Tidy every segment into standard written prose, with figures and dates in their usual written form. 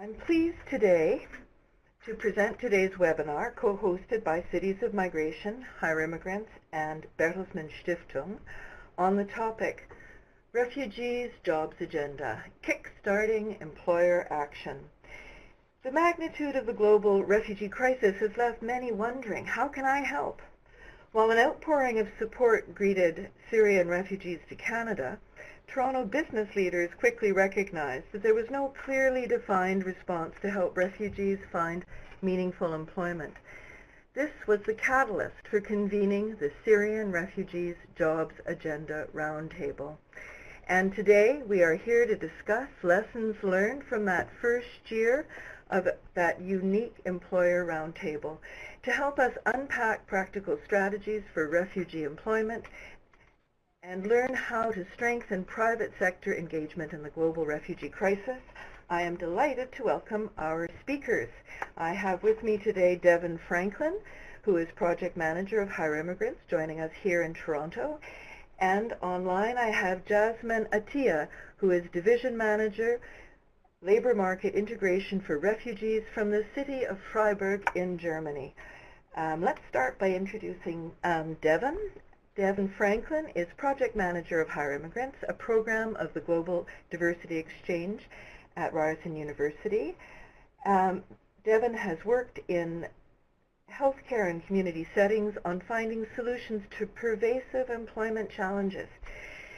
I'm pleased today to present today's webinar, co-hosted by Cities of Migration, Hire Immigrants, and Bertelsmann Stiftung, on the topic, Refugees Jobs Agenda, Kickstarting Employer Action. The magnitude of the global refugee crisis has left many wondering, how can I help? While an outpouring of support greeted Syrian refugees to Canada, Toronto business leaders quickly recognized that there was no clearly defined response to help refugees find meaningful employment. This was the catalyst for convening the Syrian Refugees Jobs Agenda Roundtable. And today we are here to discuss lessons learned from that first year of that unique employer roundtable to help us unpack practical strategies for refugee employment and learn how to strengthen private sector engagement in the global refugee crisis. I am delighted to welcome our speakers. I have with me today Devon Franklin, who is Project Manager of Hire Immigrants, joining us here in Toronto. And online I have Jasmine Ateia, who is Division Manager, Labor Market Integration for Refugees from the city of Freiburg in Germany. Let's start by introducing Devon. Devon Franklin is Project Manager of Hire Immigrants, a program of the Global Diversity Exchange at Ryerson University. Devon has worked in healthcare and community settings on finding solutions to pervasive employment challenges.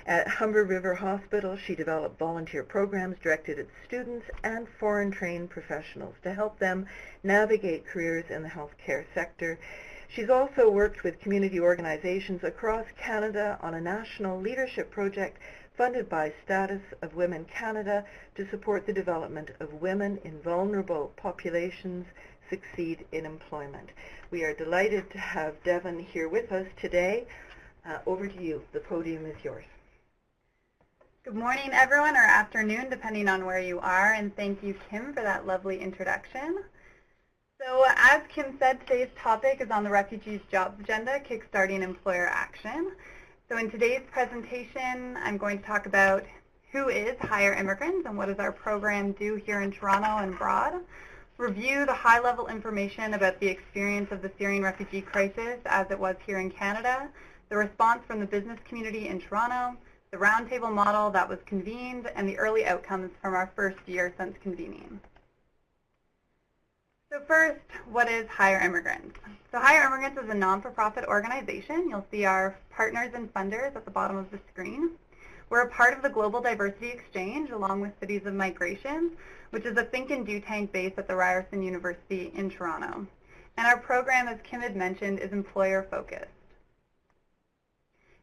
At Humber River Hospital, she developed volunteer programs directed at students and foreign-trained professionals to help them navigate careers in the healthcare sector. She's also worked with community organizations across Canada on a national leadership project funded by Status of Women Canada to support the development of women in vulnerable populations succeed in employment. We are delighted to have Devon here with us today. Over to you. The podium is yours. Good morning, everyone, or afternoon, depending on where you are, and thank you, Kim, for that lovely introduction. So as Kim said, today's topic is on the Refugees Jobs Agenda, Kickstarting Employer Action. So in today's presentation, I'm going to talk about who is Hire Immigrants and what does our program do here in Toronto and abroad, review the high-level information about the experience of the Syrian refugee crisis as it was here in Canada, the response from the business community in Toronto, the roundtable model that was convened, and the early outcomes from our first year since convening. So first, what is Hire Immigrants? So Hire Immigrants is a non-for-profit organization. You'll see our partners and funders at the bottom of the screen. We're a part of the Global Diversity Exchange along with Cities of Migration, which is a think and do tank based at the Ryerson University in Toronto. And our program, as Kim had mentioned, is employer focused.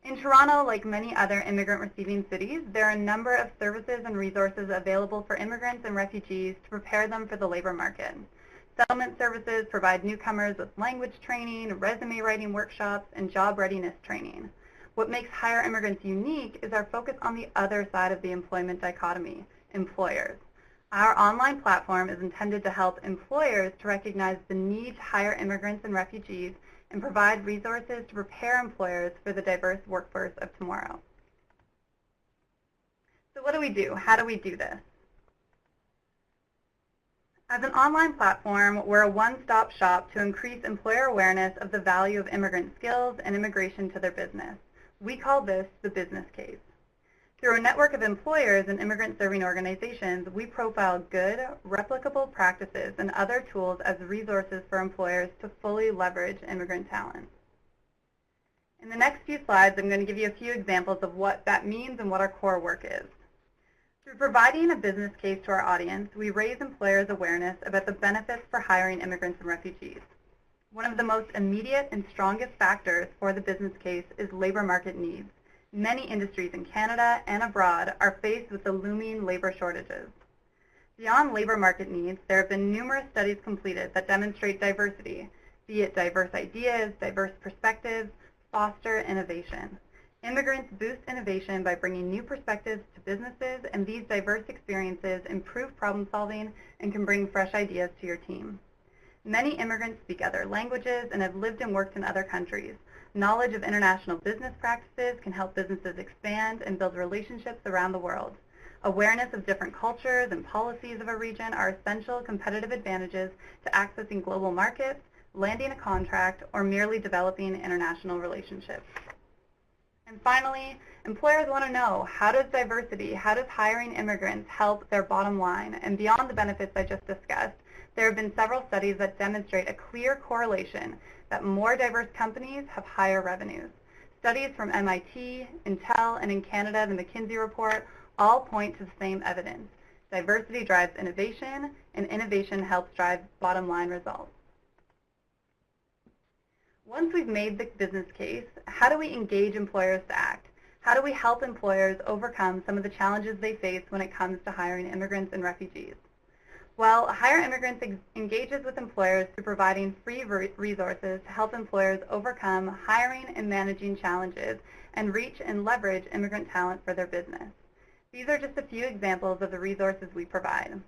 In Toronto, like many other immigrant-receiving cities, there are a number of services and resources available for immigrants and refugees to prepare them for the labor market. Settlement services provide newcomers with language training, resume writing workshops, and job readiness training. What makes Hire Immigrants unique is our focus on the other side of the employment dichotomy, employers. Our online platform is intended to help employers to recognize the need to hire immigrants and refugees and provide resources to prepare employers for the diverse workforce of tomorrow. So what do we do? How do we do this? As an online platform, we're a one-stop shop to increase employer awareness of the value of immigrant skills and immigration to their business. We call this the business case. Through a network of employers and immigrant-serving organizations, we profile good, replicable practices and other tools as resources for employers to fully leverage immigrant talent. In the next few slides, I'm going to give you a few examples of what that means and what our core work is. Through providing a business case to our audience, we raise employers' awareness about the benefits for hiring immigrants and refugees. One of the most immediate and strongest factors for the business case is labor market needs. Many industries in Canada and abroad are faced with the looming labor shortages. Beyond labor market needs, there have been numerous studies completed that demonstrate diversity, be it diverse ideas, diverse perspectives, foster innovation. Immigrants boost innovation by bringing new perspectives to businesses, and these diverse experiences improve problem solving and can bring fresh ideas to your team. Many immigrants speak other languages and have lived and worked in other countries. Knowledge of international business practices can help businesses expand and build relationships around the world. Awareness of different cultures and policies of a region are essential competitive advantages to accessing global markets, landing a contract, or merely developing international relationships. And finally, employers want to know, how does diversity, how does hiring immigrants help their bottom line? And beyond the benefits I just discussed, there have been several studies that demonstrate a clear correlation that more diverse companies have higher revenues. Studies from MIT, Intel, and in Canada, the McKinsey report all point to the same evidence. Diversity drives innovation, and innovation helps drive bottom line results. Once we've made the business case, how do we engage employers to act? How do we help employers overcome some of the challenges they face when it comes to hiring immigrants and refugees? Well, Hire Immigrants engages with employers through providing free resources to help employers overcome hiring and managing challenges and reach and leverage immigrant talent for their business. These are just a few examples of the resources we provide.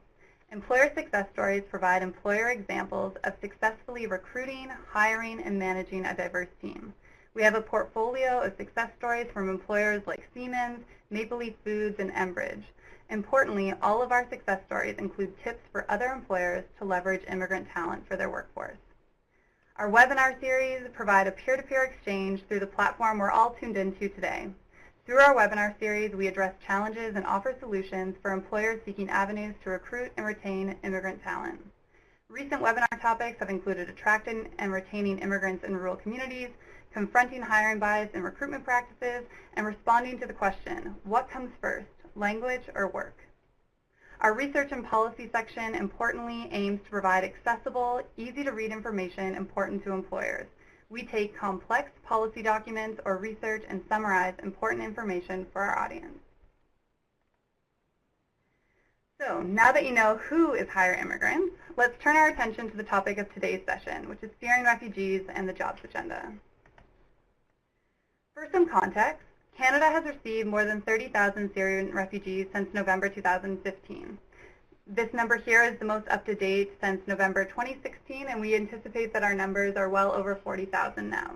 Employer success stories provide employer examples of successfully recruiting, hiring, and managing a diverse team. We have a portfolio of success stories from employers like Siemens, Maple Leaf Foods, and Enbridge. Importantly, all of our success stories include tips for other employers to leverage immigrant talent for their workforce. Our webinar series provide a peer-to-peer exchange through the platform we're all tuned into today. Through our webinar series, we address challenges and offer solutions for employers seeking avenues to recruit and retain immigrant talent. Recent webinar topics have included attracting and retaining immigrants in rural communities, confronting hiring bias in recruitment practices, and responding to the question, what comes first, language or work? Our research and policy section importantly aims to provide accessible, easy-to-read information important to employers. We take complex policy documents or research and summarize important information for our audience. So now that you know who is Hire Immigrants, let's turn our attention to the topic of today's session, which is Syrian refugees and the jobs agenda. For some context, Canada has received more than 30,000 Syrian refugees since November 2015. This number here is the most up-to-date since November 2016, and we anticipate that our numbers are well over 40,000 now.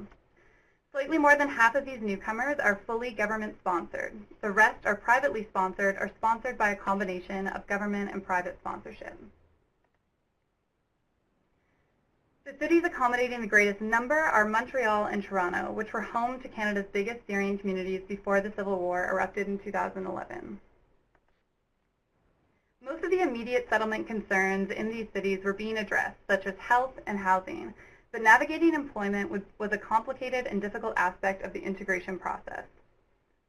Slightly more than half of these newcomers are fully government-sponsored. The rest are privately sponsored or sponsored by a combination of government and private sponsorship. The cities accommodating the greatest number are Montreal and Toronto, which were home to Canada's biggest Syrian communities before the Civil War erupted in 2011. Most of the immediate settlement concerns in these cities were being addressed, such as health and housing, but navigating employment was a complicated and difficult aspect of the integration process.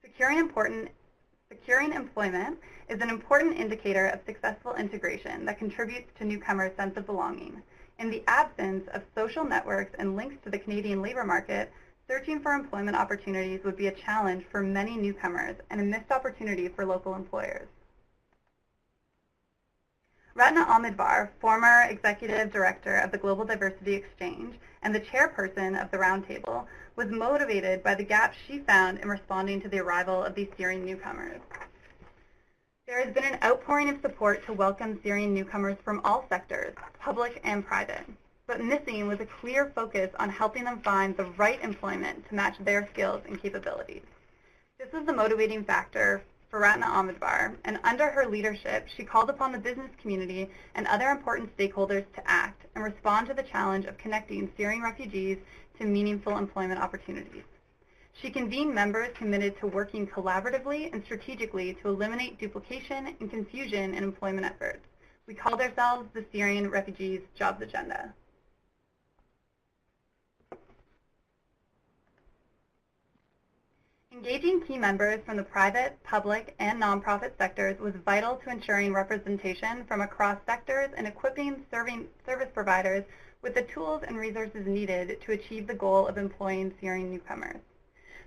Securing employment is an important indicator of successful integration that contributes to newcomers' sense of belonging. In the absence of social networks and links to the Canadian labor market, searching for employment opportunities would be a challenge for many newcomers and a missed opportunity for local employers. Ratna Amidvar, former executive director of the Global Diversity Exchange and the chairperson of the Roundtable, was motivated by the gaps she found in responding to the arrival of these Syrian newcomers. There has been an outpouring of support to welcome Syrian newcomers from all sectors, public and private, but missing was a clear focus on helping them find the right employment to match their skills and capabilities. This was the motivating factor for Ratna Amidvar, and under her leadership, she called upon the business community and other important stakeholders to act and respond to the challenge of connecting Syrian refugees to meaningful employment opportunities. She convened members committed to working collaboratively and strategically to eliminate duplication and confusion in employment efforts. We called ourselves the Syrian Refugees Jobs Agenda. Engaging key members from the private, public, and nonprofit sectors was vital to ensuring representation from across sectors and equipping service providers with the tools and resources needed to achieve the goal of employing Syrian newcomers.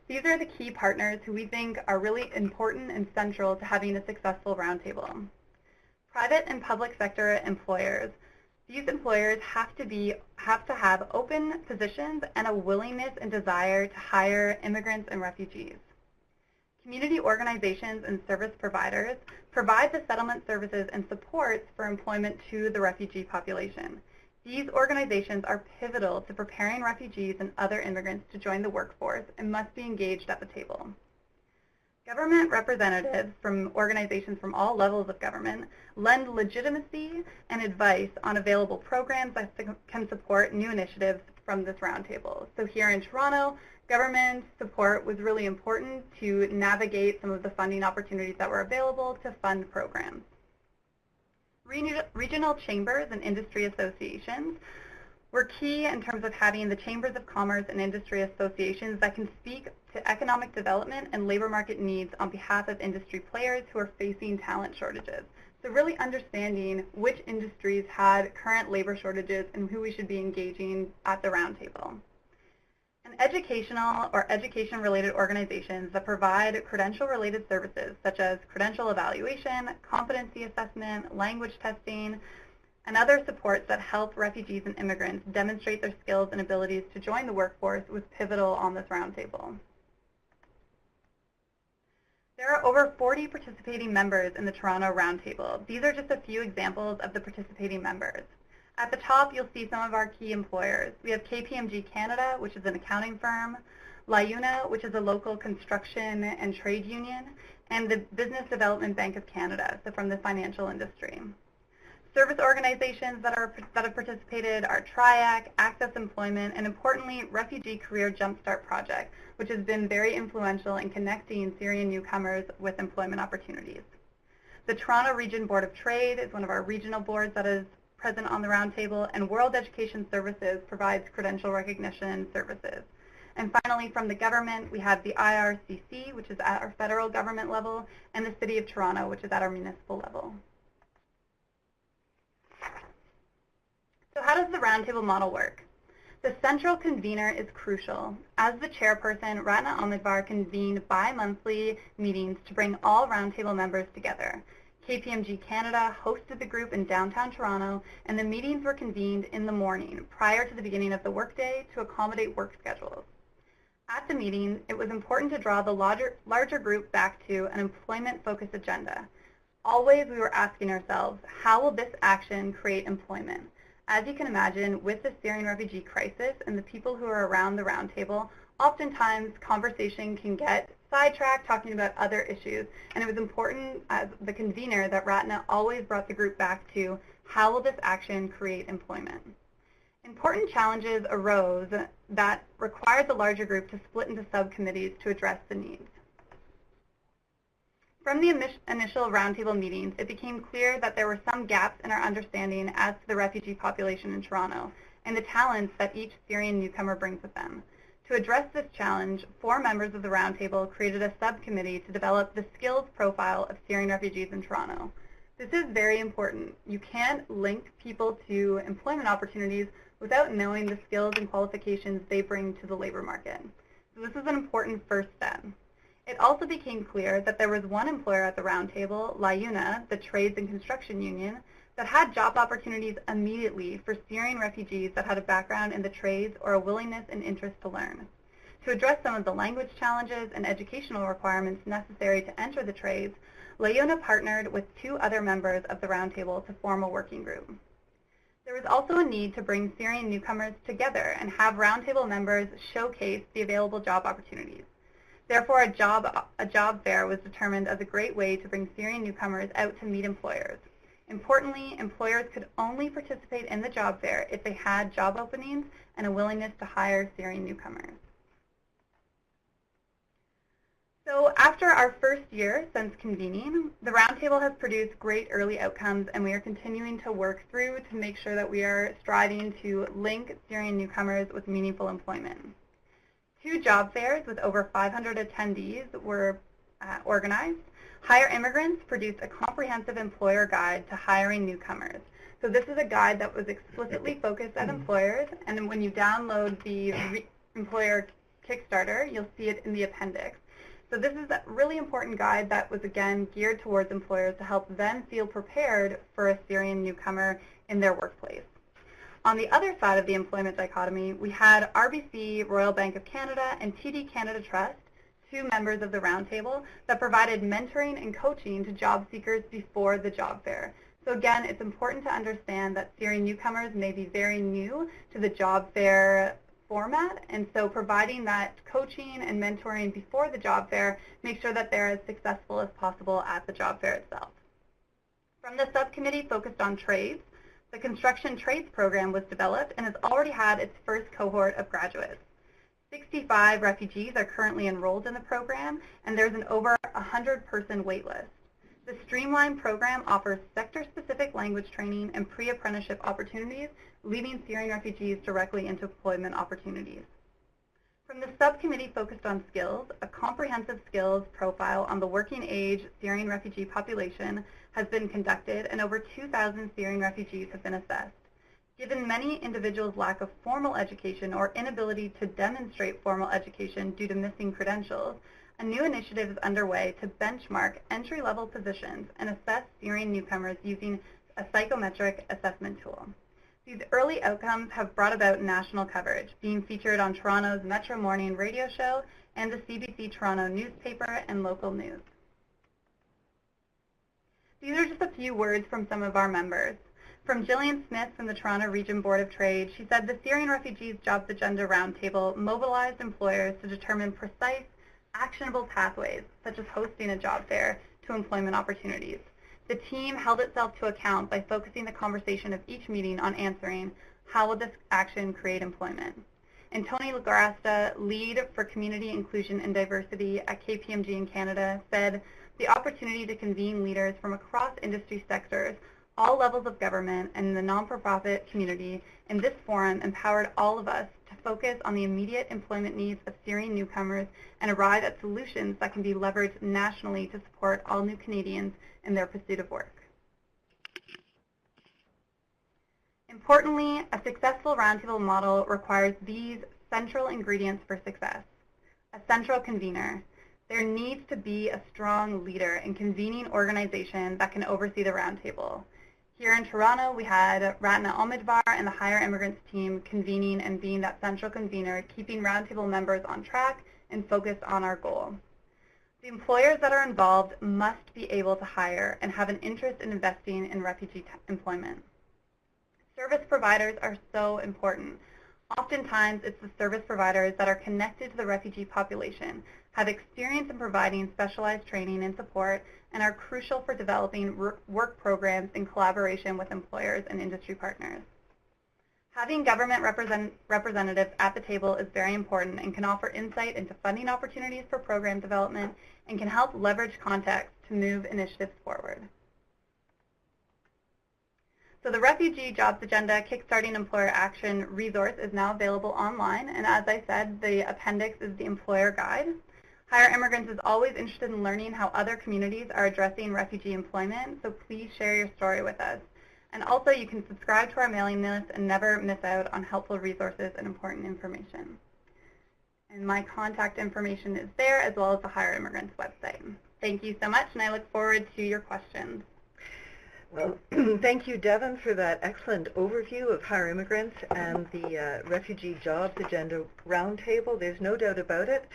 These are the key partners who we think are really important and central to having a successful roundtable. Private and public sector employers. These employers have to have open positions and a willingness and desire to hire immigrants and refugees. Community organizations and service providers provide the settlement services and supports for employment to the refugee population. These organizations are pivotal to preparing refugees and other immigrants to join the workforce and must be engaged at the table. Government representatives from organizations from all levels of government lend legitimacy and advice on available programs that can support new initiatives from this roundtable. So here in Toronto, government support was really important to navigate some of the funding opportunities that were available to fund programs. Regional chambers and industry associations were key in terms of having the chambers of commerce and industry associations that can speak to economic development and labor market needs on behalf of industry players who are facing talent shortages. So really understanding which industries had current labor shortages and who we should be engaging at the roundtable. And educational or education-related organizations that provide credential-related services such as credential evaluation, competency assessment, language testing, and other supports that help refugees and immigrants demonstrate their skills and abilities to join the workforce was pivotal on this roundtable. There are over 40 participating members in the Toronto Roundtable. These are just a few examples of the participating members. At the top, you'll see some of our key employers. We have KPMG Canada, which is an accounting firm, LIUNA, which is a local construction and trade union, and the Business Development Bank of Canada, so from the financial industry. Service organizations that have participated are TRIAC, Access Employment, and importantly, Refugee Career Jumpstart Project, which has been very influential in connecting Syrian newcomers with employment opportunities. The Toronto Region Board of Trade is one of our regional boards that is present on the roundtable, and World Education Services provides credential recognition services. And finally, from the government, we have the IRCC, which is at our federal government level, and the City of Toronto, which is at our municipal level. So how does the roundtable model work? The central convener is crucial. As the chairperson, Ratna Ahmedvar convened bi-monthly meetings to bring all roundtable members together. KPMG Canada hosted the group in downtown Toronto, and the meetings were convened in the morning prior to the beginning of the workday to accommodate work schedules. At the meeting, it was important to draw the larger group back to an employment-focused agenda. Always we were asking ourselves, how will this action create employment? As you can imagine, with the Syrian refugee crisis and the people who are around the roundtable, oftentimes conversation can get sidetracked talking about other issues, and it was important as the convener that Ratna always brought the group back to how will this action create employment. Important challenges arose that required the larger group to split into subcommittees to address the needs. From the initial roundtable meetings, it became clear that there were some gaps in our understanding as to the refugee population in Toronto and the talents that each Syrian newcomer brings with them. To address this challenge, 4 members of the roundtable created a subcommittee to develop the skills profile of Syrian refugees in Toronto. This is very important. You can't link people to employment opportunities without knowing the skills and qualifications they bring to the labor market. So this is an important first step. It also became clear that there was one employer at the roundtable, LIUNA, the Trades and Construction Union, that had job opportunities immediately for Syrian refugees that had a background in the trades or a willingness and interest to learn. To address some of the language challenges and educational requirements necessary to enter the trades, LIUNA partnered with 2 other members of the roundtable to form a working group. There was also a need to bring Syrian newcomers together and have roundtable members showcase the available job opportunities. Therefore, a job fair was determined as a great way to bring Syrian newcomers out to meet employers. Importantly, employers could only participate in the job fair if they had job openings and a willingness to hire Syrian newcomers. So after our first year since convening, the Roundtable has produced great early outcomes, and we are continuing to work through to make sure that we are striving to link Syrian newcomers with meaningful employment. 2 job fairs with over 500 attendees were organized. Hire Immigrants produced a comprehensive employer guide to hiring newcomers. So this is a guide that was explicitly focused at employers, and when you download the employer Kickstarter, you'll see it in the appendix. So this is a really important guide that was, again, geared towards employers to help them feel prepared for a Syrian newcomer in their workplace. On the other side of the employment dichotomy, we had RBC, Royal Bank of Canada, and TD Canada Trust, 2 members of the Roundtable, that provided mentoring and coaching to job seekers before the job fair. So again, it's important to understand that Syrian newcomers may be very new to the job fair format, and so providing that coaching and mentoring before the job fair makes sure that they're as successful as possible at the job fair itself. From the subcommittee focused on trades, the construction trades program was developed and has already had its first cohort of graduates. 65 refugees are currently enrolled in the program, and there's an over 100-person waitlist. The streamlined program offers sector-specific language training and pre-apprenticeship opportunities, leading Syrian refugees directly into employment opportunities. From the subcommittee focused on skills, a comprehensive skills profile on the working age Syrian refugee population has been conducted, and over 2,000 Syrian refugees have been assessed. Given many individuals' lack of formal education or inability to demonstrate formal education due to missing credentials, a new initiative is underway to benchmark entry-level positions and assess Syrian newcomers using a psychometric assessment tool. These early outcomes have brought about national coverage, being featured on Toronto's Metro Morning radio show and the CBC Toronto newspaper and local news. These are just a few words from some of our members. From Gillian Smith from the Toronto Region Board of Trade, she said the Syrian Refugees Jobs Agenda Roundtable mobilized employers to determine precise, actionable pathways, such as hosting a job fair, to employment opportunities. The team held itself to account by focusing the conversation of each meeting on answering, how will this action create employment? And Tony Lagrasta, lead for community inclusion and diversity at KPMG in Canada, said the opportunity to convene leaders from across industry sectors, all levels of government, and the non-profit community in this forum empowered all of us to focus on the immediate employment needs of Syrian newcomers and arrive at solutions that can be leveraged nationally to support all new Canadians in their pursuit of work. Importantly, a successful roundtable model requires these central ingredients for success. A central convener. There needs to be a strong leader and convening organization that can oversee the roundtable. Here in Toronto, we had Ratna Omidvar and the Hire Immigrants team convening and being that central convener, keeping roundtable members on track and focused on our goal. The employers that are involved must be able to hire and have an interest in investing in refugee employment. Service providers are so important. Oftentimes, it's the service providers that are connected to the refugee population, have experience in providing specialized training and support, and are crucial for developing work programs in collaboration with employers and industry partners. Having government representatives at the table is very important and can offer insight into funding opportunities for program development and can help leverage context to move initiatives forward. So the Refugee Jobs Agenda Kickstarting Employer Action resource is now available online, and as I said, the appendix is the employer guide. Hire Immigrants is always interested in learning how other communities are addressing refugee employment, so please share your story with us. And also, you can subscribe to our mailing list and never miss out on helpful resources and important information. And my contact information is there, as well as the Hire Immigrants website. Thank you so much, and I look forward to your questions. Well, thank you, Devon, for that excellent overview of Hire Immigrants and the Refugee Jobs Agenda Roundtable. There's no doubt about it.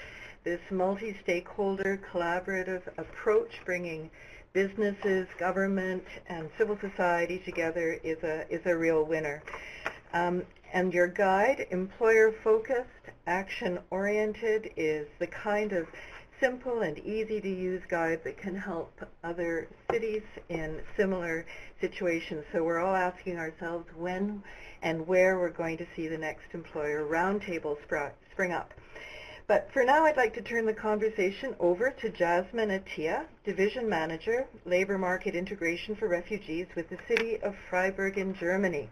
This multi-stakeholder collaborative approach, bringing businesses, government, and civil society together, is a real winner. And your guide, employer-focused, action-oriented, is the kind of simple and easy-to-use guide that can help other cities in similar situations. So we're all asking ourselves when and where we're going to see the next employer roundtable spring up. But for now, I'd like to turn the conversation over to Jasmine Ateia, Division Manager, Labor Market Integration for Refugees with the City of Freiburg in Germany.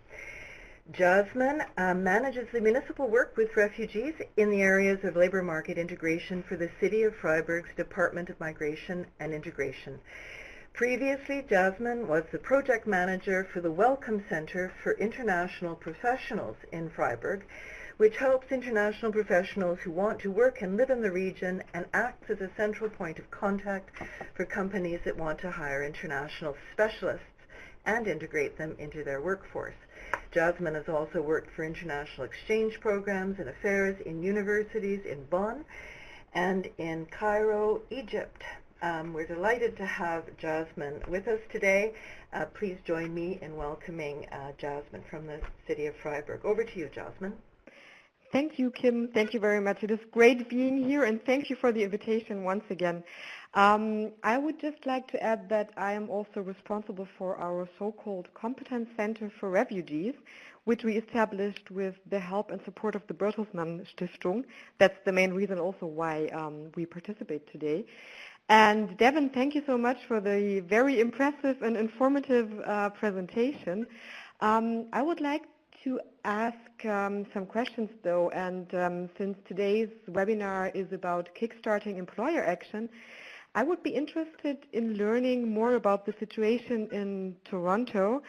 Jasmine manages the municipal work with refugees in the areas of labor market integration for the City of Freiburg's Department of Migration and Integration. Previously, Jasmine was the project manager for the Welcome Center for International Professionals in Freiburg, which helps international professionals who want to work and live in the region and acts as a central point of contact for companies that want to hire international specialists and integrate them into their workforce. Jasmine has also worked for international exchange programs and affairs in universities in Bonn and in Cairo, Egypt. We're delighted to have Jasmine with us today. Please join me in welcoming Jasmine from the City of Freiburg. Over to you, Jasmine. Thank you, Kim. Thank you very much. It is great being here, and thank you for the invitation once again. I would just like to add that I am also responsible for our so-called Competence Center for Refugees, which we established with the help and support of the Bertelsmann Stiftung. That's the main reason also why we participate today. And Devon, thank you so much for the very impressive and informative presentation. I would like to ask some questions though, and since today's webinar is about kickstarting employer action, I would be interested in learning more about the situation in Toronto,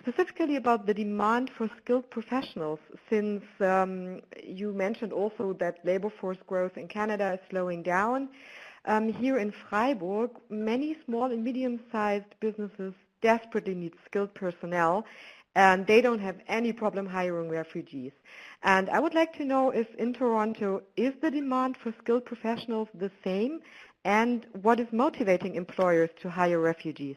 specifically about the demand for skilled professionals, since you mentioned also that labor force growth in Canada is slowing down. Here in Freiburg, many small and medium-sized businesses desperately need skilled personnel, and they don't have any problem hiring refugees. And I would like to know if in Toronto, is the demand for skilled professionals the same, and what is motivating employers to hire refugees?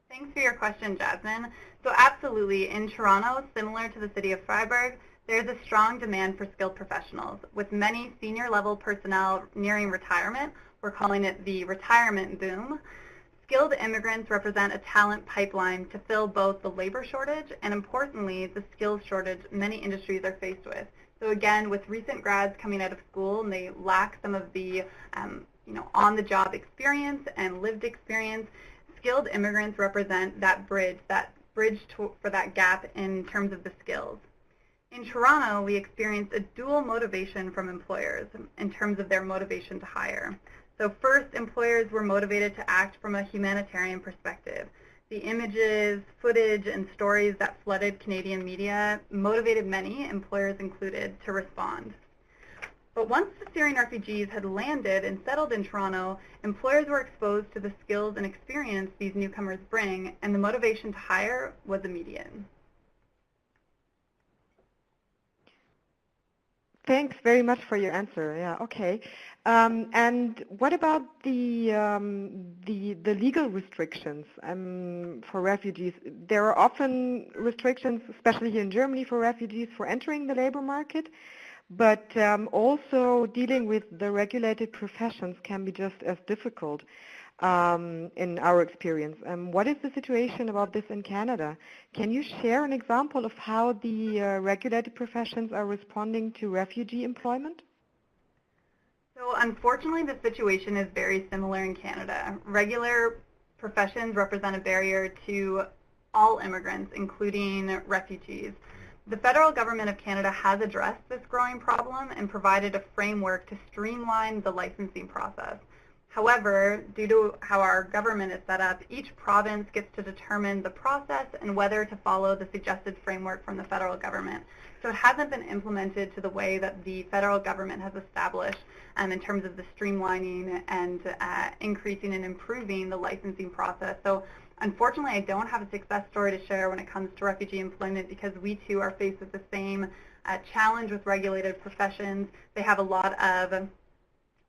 Thanks for your question, Jasmine. So absolutely, in Toronto, similar to the city of Freiburg, there's a strong demand for skilled professionals. With many senior-level personnel nearing retirement, we're calling it the retirement boom. Skilled immigrants represent a talent pipeline to fill both the labor shortage and, importantly, the skills shortage many industries are faced with. So again, with recent grads coming out of school and they lack some of the on-the-job experience and lived experience, skilled immigrants represent that bridge for that gap in terms of the skills. In Toronto, we experienced a dual motivation from employers in terms of their motivation to hire. So first, employers were motivated to act from a humanitarian perspective. The images, footage, and stories that flooded Canadian media motivated many, employers included, to respond. But once the Syrian refugees had landed and settled in Toronto, employers were exposed to the skills and experience these newcomers bring, and the motivation to hire was immediate. Thanks very much for your answer. Yeah, okay. And what about the legal restrictions for refugees? There are often restrictions, especially here in Germany, for refugees for entering the labor market, but also dealing with the regulated professions can be just as difficult in our experience. What is the situation about this in Canada? Can you share an example of how the regulated professions are responding to refugee employment? So unfortunately, the situation is very similar in Canada. Regular professions represent a barrier to all immigrants, including refugees. The federal government of Canada has addressed this growing problem and provided a framework to streamline the licensing process. However, due to how our government is set up, each province gets to determine the process and whether to follow the suggested framework from the federal government. So it hasn't been implemented to the way that the federal government has established in terms of the streamlining and increasing and improving the licensing process. So unfortunately, I don't have a success story to share when it comes to refugee employment because we too are faced with the same challenge with regulated professions. They have a lot of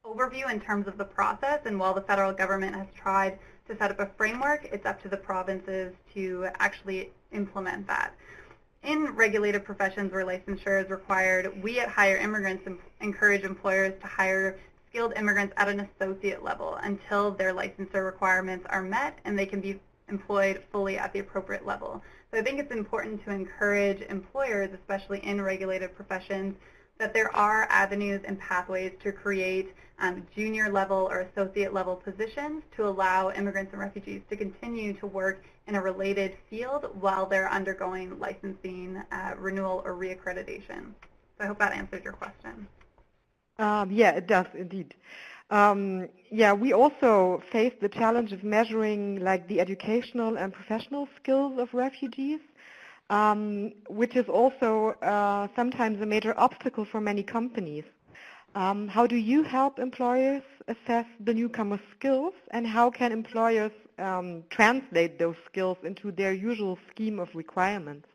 overview in terms of the process, and while the federal government has tried to set up a framework, it's up to the provinces to actually implement that. In regulated professions where licensure is required, we at Hire Immigrants encourage employers to hire skilled immigrants at an associate level until their licensure requirements are met and they can be employed fully at the appropriate level. So I think it's important to encourage employers, especially in regulated professions, that there are avenues and pathways to create junior level or associate level positions to allow immigrants and refugees to continue to work in a related field while they're undergoing licensing, renewal, or reaccreditation. So I hope that answers your question. Yeah, it does indeed. Yeah, we also face the challenge of measuring like the educational and professional skills of refugees, which is also sometimes a major obstacle for many companies. How do you help employers assess the newcomer skills, and how can employers translate those skills into their usual scheme of requirements?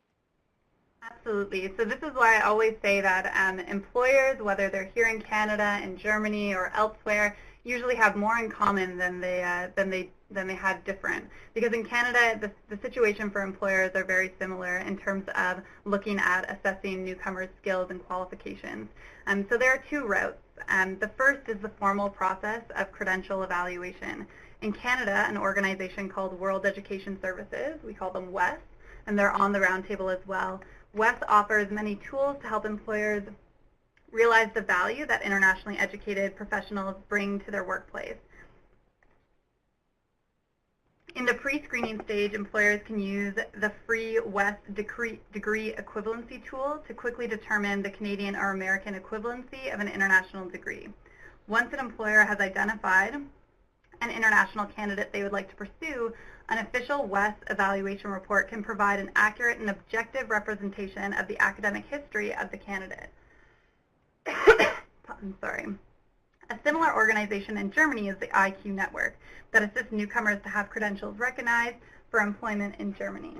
Absolutely. So this is why I always say that employers, whether they're here in Canada, in Germany, or elsewhere, usually have more in common than they than they had different. Because in Canada, the situation for employers are very similar in terms of looking at assessing newcomers' skills and qualifications. So there are two routes. The first is the formal process of credential evaluation. In Canada, an organization called World Education Services, we call them WES, and they're on the Roundtable as well. WES offers many tools to help employers realize the value that internationally educated professionals bring to their workplace. In the pre-screening stage, employers can use the free WES degree equivalency tool to quickly determine the Canadian or American equivalency of an international degree. Once an employer has identified an international candidate they would like to pursue, an official WES evaluation report can provide an accurate and objective representation of the academic history of the candidate. I'm sorry. A similar organization in Germany is the IQ Network that assists newcomers to have credentials recognized for employment in Germany.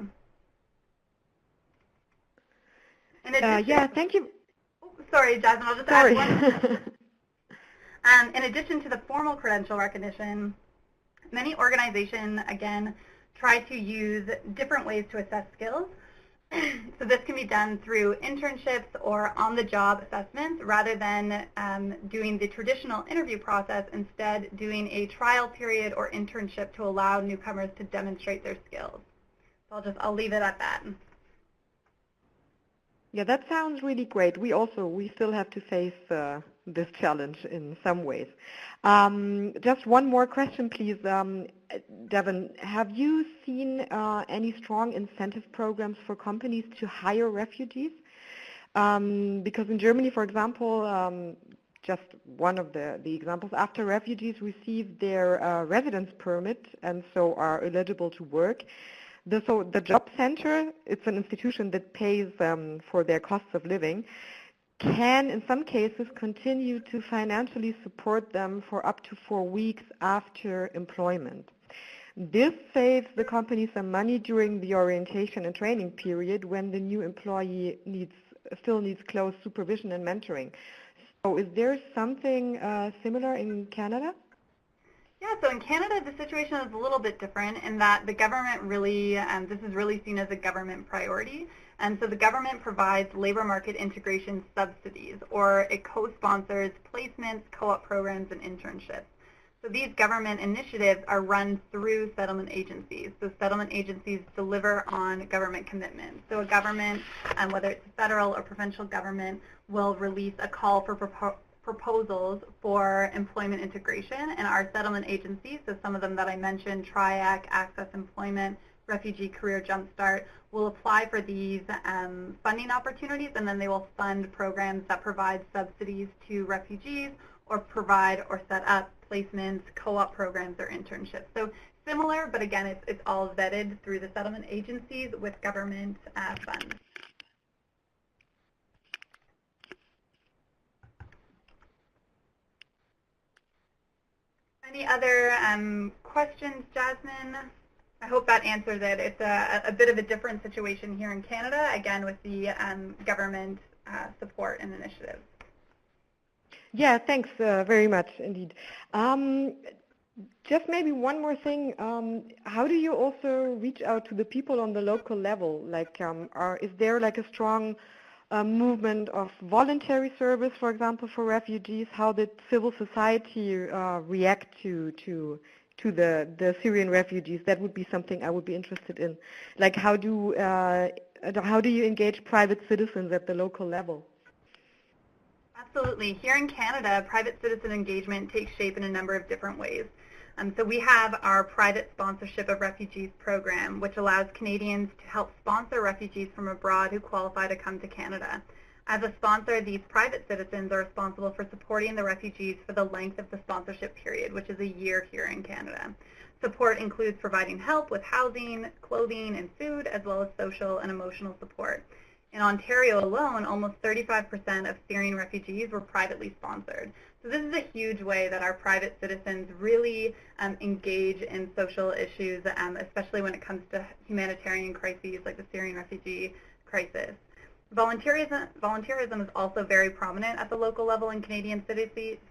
In addition, yeah, thank you. Oh, sorry, Jasmine, I'll just add one. In addition to the formal credential recognition, many organizations, again, try to use different ways to assess skills. So this can be done through internships or on-the-job assessments rather than doing the traditional interview process, instead doing a trial period or internship to allow newcomers to demonstrate their skills. So I'll leave it at that. Yeah, that sounds really great. We still have to face this challenge in some ways. Just one more question, please. Devon, have you seen any strong incentive programs for companies to hire refugees? Because in Germany, for example, just one of the examples, after refugees receive their residence permit and so are eligible to work, the job center, it's an institution that pays for their costs of living, can in some cases continue to financially support them for up to 4 weeks after employment. This saves the company some money during the orientation and training period when the new employee still needs close supervision and mentoring. So is there something similar in Canada? Yeah, so in Canada, the situation is a little bit different in that the government really, this is really seen as a government priority. And so the government provides labor market integration subsidies, or it co-sponsors placements, co-op programs, and internships. So these government initiatives are run through settlement agencies. So settlement agencies deliver on government commitments. So a government, whether it's federal or provincial government, will release a call for proposals for employment integration, and our settlement agencies, so some of them that I mentioned, TRIAC, Access Employment, Refugee Career Jumpstart, will apply for these funding opportunities, and then they will fund programs that provide subsidies to refugees or provide or set up placements, co-op programs, or internships. So similar, but again, it's all vetted through the settlement agencies with government funds. Any other questions, Jasmine? I hope that answers it. It's a bit of a different situation here in Canada, again, with the government support and initiatives. Yeah, thanks very much indeed. Just maybe one more thing. How do you also reach out to the people on the local level? Like, is there like a strong movement of voluntary service, for example, for refugees? How did civil society react to the Syrian refugees? That would be something I would be interested in. Like, how do you engage private citizens at the local level? Absolutely. Here in Canada, private citizen engagement takes shape in a number of different ways. So we have our private sponsorship of refugees program, which allows Canadians to help sponsor refugees from abroad who qualify to come to Canada. As a sponsor, these private citizens are responsible for supporting the refugees for the length of the sponsorship period, which is a year here in Canada. Support includes providing help with housing, clothing, and food, as well as social and emotional support. In Ontario alone, almost 35% of Syrian refugees were privately sponsored. So this is a huge way that our private citizens really engage in social issues, especially when it comes to humanitarian crises like the Syrian refugee crisis. Volunteerism is also very prominent at the local level in Canadian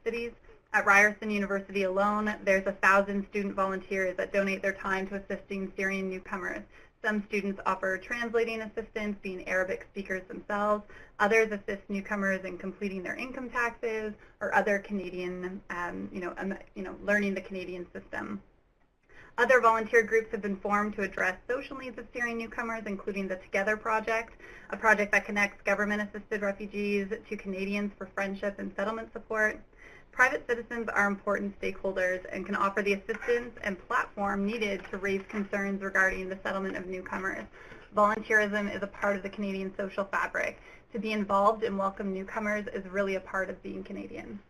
cities. At Ryerson University alone, there's 1,000 student volunteers that donate their time to assisting Syrian newcomers. Some students offer translating assistance, being Arabic speakers themselves. Others assist newcomers in completing their income taxes or other Canadian, learning the Canadian system. Other volunteer groups have been formed to address social needs of Syrian newcomers, including the Together Project, a project that connects government-assisted refugees to Canadians for friendship and settlement support. Private citizens are important stakeholders and can offer the assistance and platform needed to raise concerns regarding the settlement of newcomers. Volunteerism is a part of the Canadian social fabric. To be involved and welcome newcomers is really a part of being Canadian.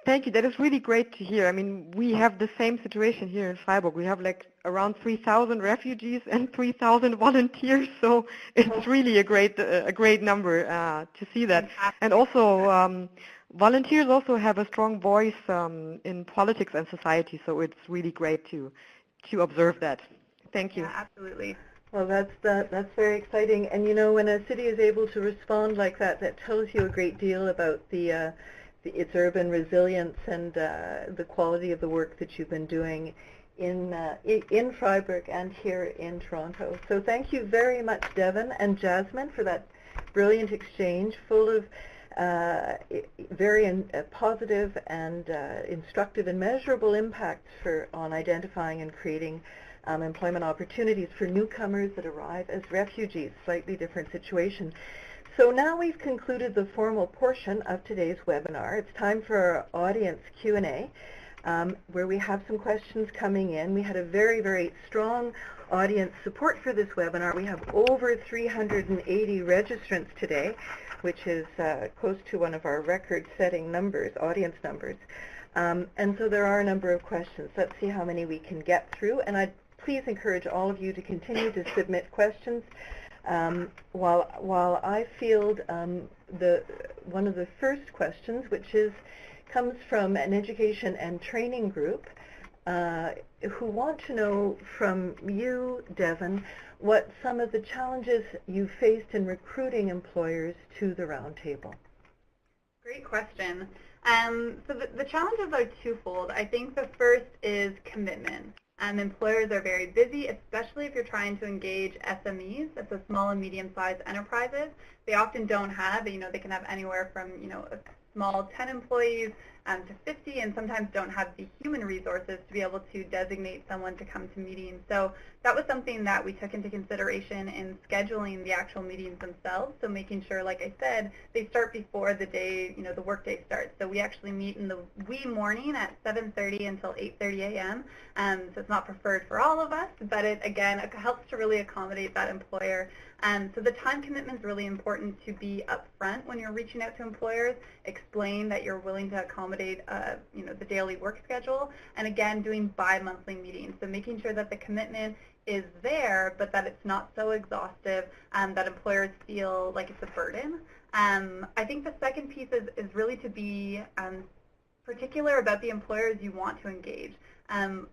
Thank you. That is really great to hear. I mean, we have the same situation here in Freiburg. We have like around 3,000 refugees and 3,000 volunteers, so it's really a great number to see that. And also, volunteers also have a strong voice in politics and society, so it's really great to observe that. Thank you. Yeah, absolutely. Well, that's very exciting. And you know, when a city is able to respond like that, that tells you a great deal about its urban resilience and the quality of the work that you've been doing in Freiburg and here in Toronto. So thank you very much, Devon and Jasmine, for that brilliant exchange, full of very positive and instructive and measurable impacts on identifying and creating employment opportunities for newcomers that arrive as refugees, slightly different situation. So now we've concluded the formal portion of today's webinar. It's time for our audience Q&A, where we have some questions coming in. We had a very, very strong audience support for this webinar. We have over 380 registrants today, which is close to one of our record-setting numbers, audience numbers. And so there are a number of questions. Let's see how many we can get through. And I'd please encourage all of you to continue to submit questions. While I field one of the first questions, which comes from an education and training group who want to know from you, Devon, what some of the challenges you faced in recruiting employers to the Roundtable. Great question. So the challenges are twofold. I think the first is commitment. Employers are very busy, especially if you're trying to engage SMEs, that's the small and medium-sized enterprises. They often don't have, they can have anywhere from, a small 10 employees to 50, and sometimes don't have the human resources to be able to designate someone to come to meetings. So that was something that we took into consideration in scheduling the actual meetings themselves. So making sure, like I said, they start before the day, the workday starts. So we actually meet in the wee morning at 7:30 until 8:30 a.m. So it's not preferred for all of us, but it helps to really accommodate that employer. So the time commitment is really important to be upfront when you're reaching out to employers. Explain that you're willing to accommodate, the daily work schedule, and again, doing bi-monthly meetings. So making sure that the commitment is there, but that it's not so exhaustive that employers feel like it's a burden. I think the second piece is really to be particular about the employers you want to engage.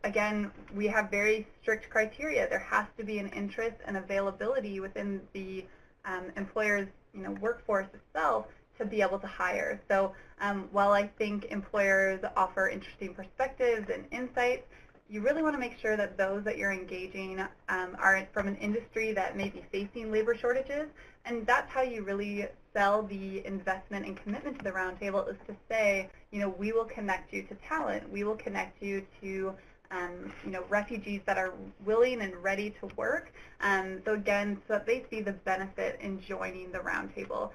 Again, we have very strict criteria. There has to be an interest and availability within the employer's workforce itself to be able to hire. So while I think employers offer interesting perspectives and insights, you really want to make sure that those that you're engaging are from an industry that may be facing labor shortages, and that's how you really sell the investment and commitment to the Roundtable, is to say, we will connect you to talent, we will connect you to refugees that are willing and ready to work. So again, so that they see the benefit in joining the Roundtable.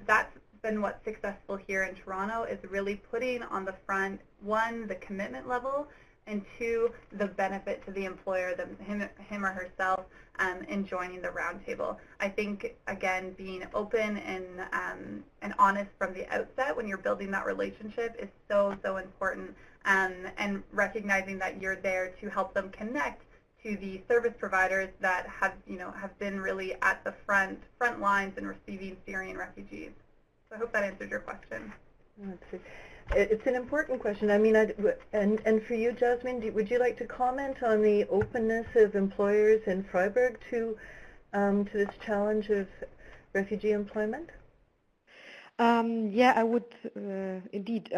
That's been what's successful here in Toronto, is really putting on the front, one, the commitment level, and two, the benefit to the employer, him or herself, in joining the Roundtable. I think, again, being open and honest from the outset when you're building that relationship is so, so important, and recognizing that you're there to help them connect to the service providers that have been really at the front lines in receiving Syrian refugees. So I hope that answered your question. It's an important question. I mean, and for you, Jasmine, would you like to comment on the openness of employers in Freiburg to this challenge of refugee employment? Yeah, I would indeed.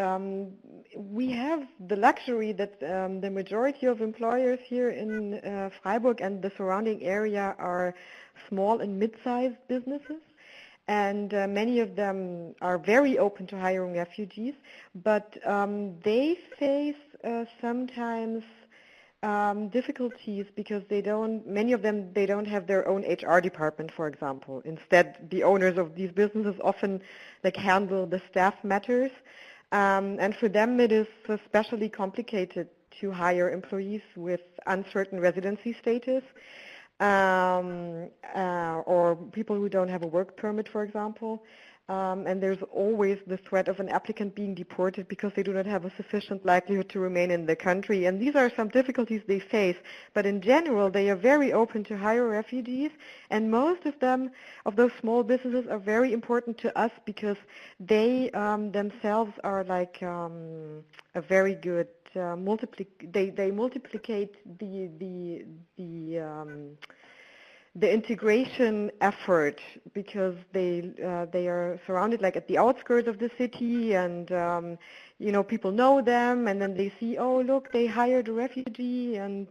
We have the luxury that the majority of employers here in Freiburg and the surrounding area are small and mid-sized businesses, and many of them are very open to hiring refugees, but they face sometimes difficulties because many of them, they don't have their own HR department, for example. Instead, the owners of these businesses often handle the staff matters. And for them, it is especially complicated to hire employees with uncertain residency status, or people who don't have a work permit, for example. And there's always the threat of an applicant being deported because they do not have a sufficient likelihood to remain in the country. And these are some difficulties they face. But in general, they are very open to hire refugees. And most of them, of those small businesses, are very important to us because they themselves are like a very good they multiplicate the integration effort because they are surrounded at the outskirts of the city, and people know them, and then they see, oh look, they hired a refugee and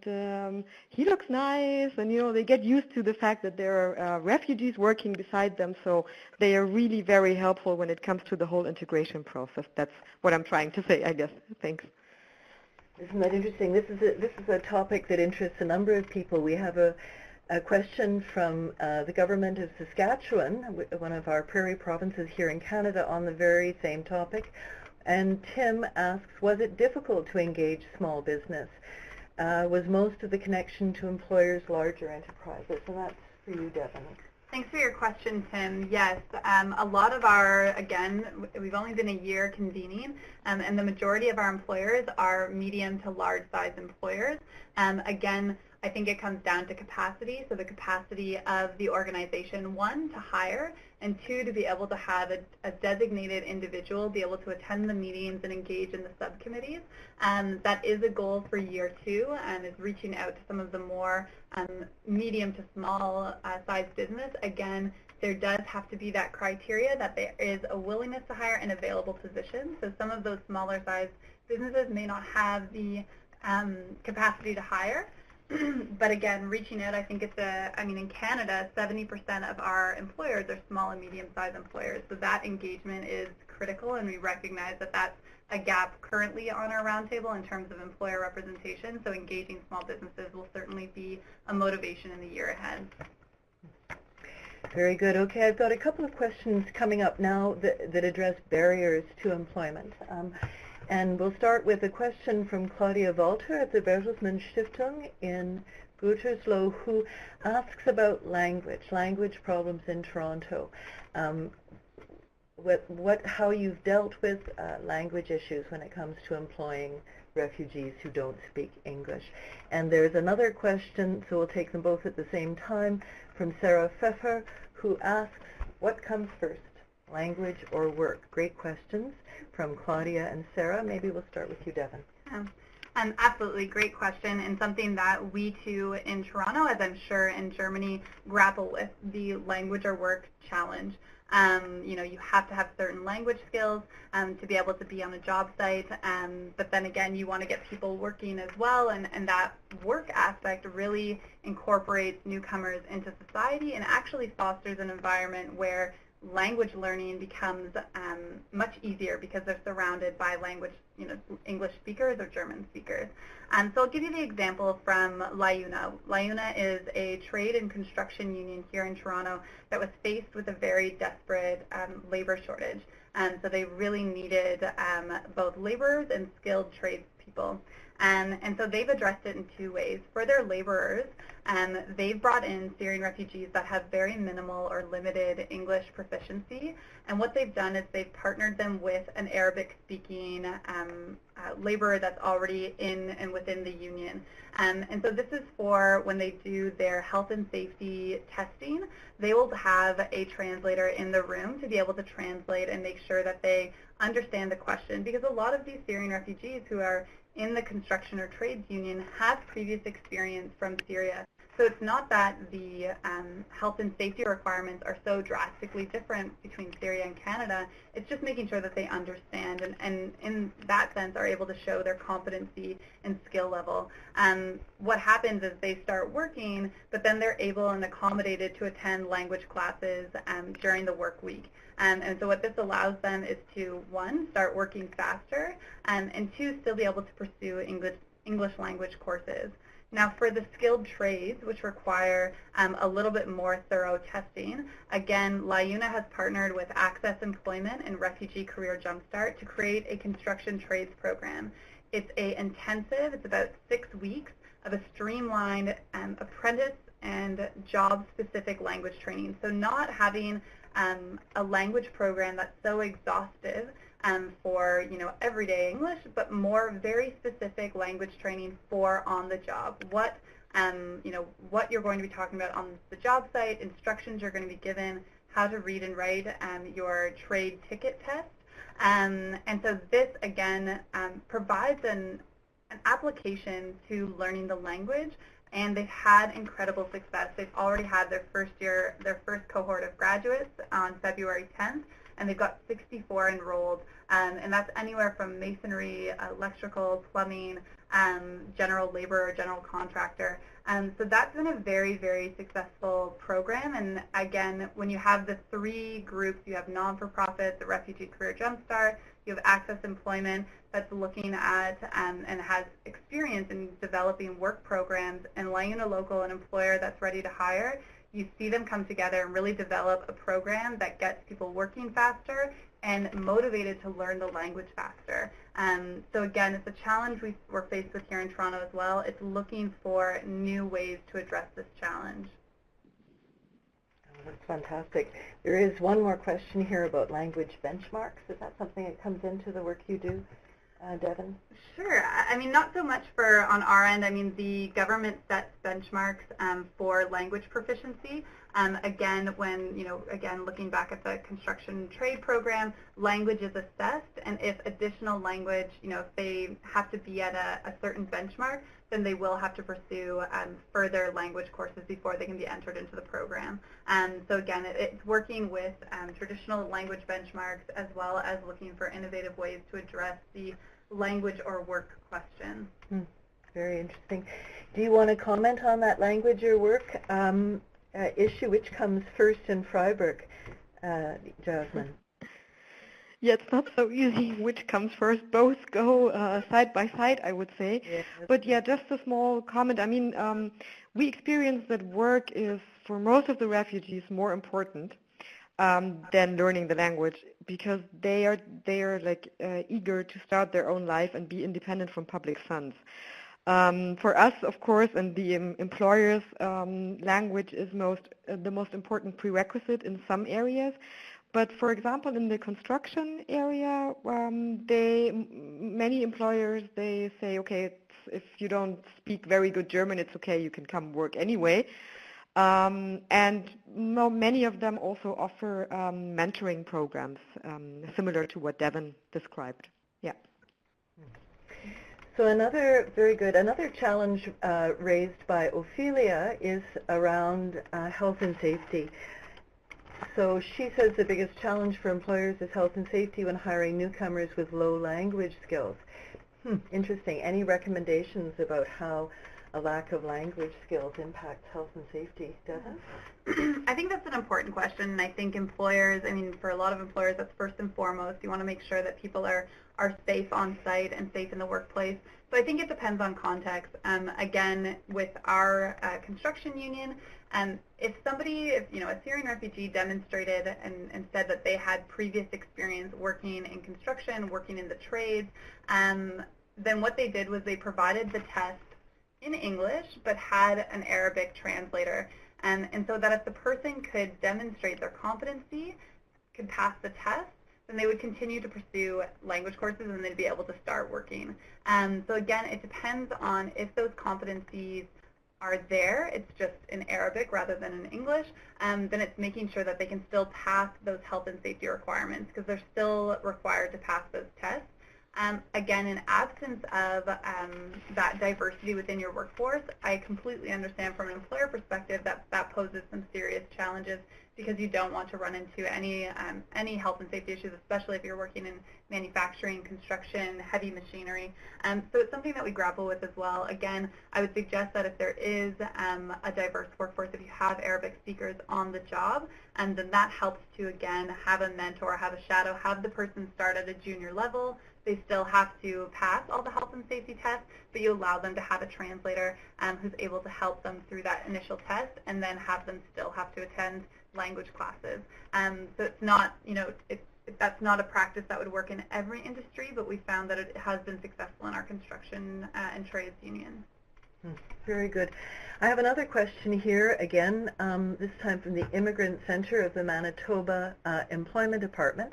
he looks nice, and they get used to the fact that there are refugees working beside them, so they are really very helpful when it comes to the whole integration process. That's what I'm trying to say, I guess. Thanks. Isn't that interesting? This is a topic that interests a number of people. We have a question from the government of Saskatchewan, one of our prairie provinces here in Canada, on the very same topic. And Tim asks, was it difficult to engage small business? Was most of the connection to employers larger enterprises? And that's for you, Devon. Thanks for your question, Tim. Yes, a lot of our, again, we've only been a year convening, and the majority of our employers are medium to large size employers. Again, I think it comes down to capacity, so the capacity of the organization, one, to hire, and two, to be able to have a designated individual be able to attend the meetings and engage in the subcommittees. That is a goal for year two, and is reaching out to some of the more medium to small size business. Again, there does have to be that criteria that there is a willingness to hire and available positions. So some of those smaller size businesses may not have the capacity to hire. But again, reaching out, I think in Canada, 70% of our employers are small and medium-sized employers. So that engagement is critical, and we recognize that that's a gap currently on our roundtable in terms of employer representation. So engaging small businesses will certainly be a motivation in the year ahead. Very good. Okay, I've got a couple of questions coming up now that address barriers to employment. And we'll start with a question from Claudia Walter at the Bertelsmann Stiftung in Gütersloh, who asks about language problems in Toronto. How you've dealt with language issues when it comes to employing refugees who don't speak English. And there's another question, so we'll take them both at the same time, from Sarah Pfeffer, who asks, what comes first, language or work? Great questions from Claudia and Sarah. Maybe we'll start with you, Devon. Absolutely, great question, and something that we too in Toronto, as I'm sure in Germany, grapple with, the language or work challenge. You have to have certain language skills to be able to be on a job site, but then again, you want to get people working as well, and that work aspect really incorporates newcomers into society and actually fosters an environment where language learning becomes much easier because they're surrounded by language, English speakers or German speakers. So I'll give you the example from LIUNA. LIUNA is a trade and construction union here in Toronto that was faced with a very desperate labor shortage. So they really needed both laborers and skilled tradespeople. And so they've addressed it in two ways. For their laborers, they've brought in Syrian refugees that have very minimal or limited English proficiency. And what they've done is they've partnered them with an Arabic-speaking laborer that's already in and within the union. And so this is for when they do their health and safety testing, they will have a translator in the room to be able to translate and make sure that they understand the question. Because a lot of these Syrian refugees who are in the construction or trades union has previous experience from Syria. So it's not that the health and safety requirements are so drastically different between Syria and Canada. It's just making sure that they understand and in that sense are able to show their competency and skill level. What happens is they start working, but then they're able and accommodated to attend language classes during the work week. And so what this allows them is to, one, start working faster, and two, still be able to pursue English language courses. Now, for the skilled trades, which require a little bit more thorough testing, again, LIUNA has partnered with Access Employment and Refugee Career Jumpstart to create a construction trades program. It's it's about 6 weeks of a streamlined apprentice and job-specific language training. So not having a language program that's so exhaustive for everyday English, but more very specific language training for on the job. What you're going to be talking about on the job site, instructions you're going to be given, how to read and write your trade ticket test. And so this again provides an application to learning the language. And they've had incredible success. They've already had their first cohort of graduates on February 10th, and they've got 64 enrolled. And that's anywhere from masonry, electrical, plumbing, general labor, general contractor. So that's been a very, very successful program. And again, when you have the three groups, you have non-for-profit, the Refugee Career Jumpstart, you have Access Employment that's looking at and has experience in developing work programs, and LIUNA Local, an employer that's ready to hire. You see them come together and really develop a program that gets people working faster and motivated to learn the language faster. So again, it's a challenge we're faced with here in Toronto as well. It's looking for new ways to address this challenge. That's fantastic. There is one more question here about language benchmarks. Is that something that comes into the work you do, Devon? Sure. I mean, not so much on our end. I mean, the government sets benchmarks for language proficiency. Again, looking back at the construction trade program, language is assessed, and if additional language, if they have to be at a certain benchmark, then they will have to pursue further language courses before they can be entered into the program. So again, it's working with traditional language benchmarks as well as looking for innovative ways to address the language or work question. Very interesting. Do you want to comment on that language or work issue? Which comes first in Freiburg, Jasmine? Yeah, it's not so easy which comes first. Both go side by side, I would say. Yes. But yeah, just a small comment. I mean, we experience that work is, for most of the refugees, more important than learning the language, because they are like eager to start their own life and be independent from public funds. For us, of course, and the employers, language is the most important prerequisite in some areas. But for example, in the construction area, many employers, they say, okay, if you don't speak very good German, it's okay, you can come work anyway. And many of them also offer mentoring programs, similar to what Devon described. Yeah. So another challenge raised by Ophelia is around health and safety. So she says the biggest challenge for employers is health and safety when hiring newcomers with low language skills. Interesting. Any recommendations about how a lack of language skills impacts health and safety, Devon? I think that's an important question, and I think employers, for a lot of employers, that's first and foremost. You want to make sure that people are safe on site and safe in the workplace. So I think it depends on context. Again, with our construction union, if a Syrian refugee demonstrated and said that they had previous experience working in construction, working in the trades, then what they did was they provided the test in English but had an Arabic translator. And so that if the person could demonstrate their competency, could pass the test, then they would continue to pursue language courses and they'd be able to start working. So again, it depends on if those competencies are there, it's just in Arabic rather than in English, then it's making sure that they can still pass those health and safety requirements, because they're still required to pass those tests. Again, in absence of that diversity within your workforce, I completely understand from an employer perspective that that poses some serious challenges because you don't want to run into any health and safety issues, especially if you're working in manufacturing, construction, heavy machinery. So it's something that we grapple with as well. Again, I would suggest that if there is a diverse workforce, if you have Arabic speakers on the job, then that helps to, again, have a mentor, have a shadow, have the person start at a junior level. They still have to pass all the health and safety tests, but you allow them to have a translator who's able to help them through that initial test and then have them still have to attend language classes. So it's not, that's not a practice that would work in every industry, but we found that it has been successful in our construction and trades unions. Very good. I have another question here, again, this time from the Immigrant Center of the Manitoba Employment Department.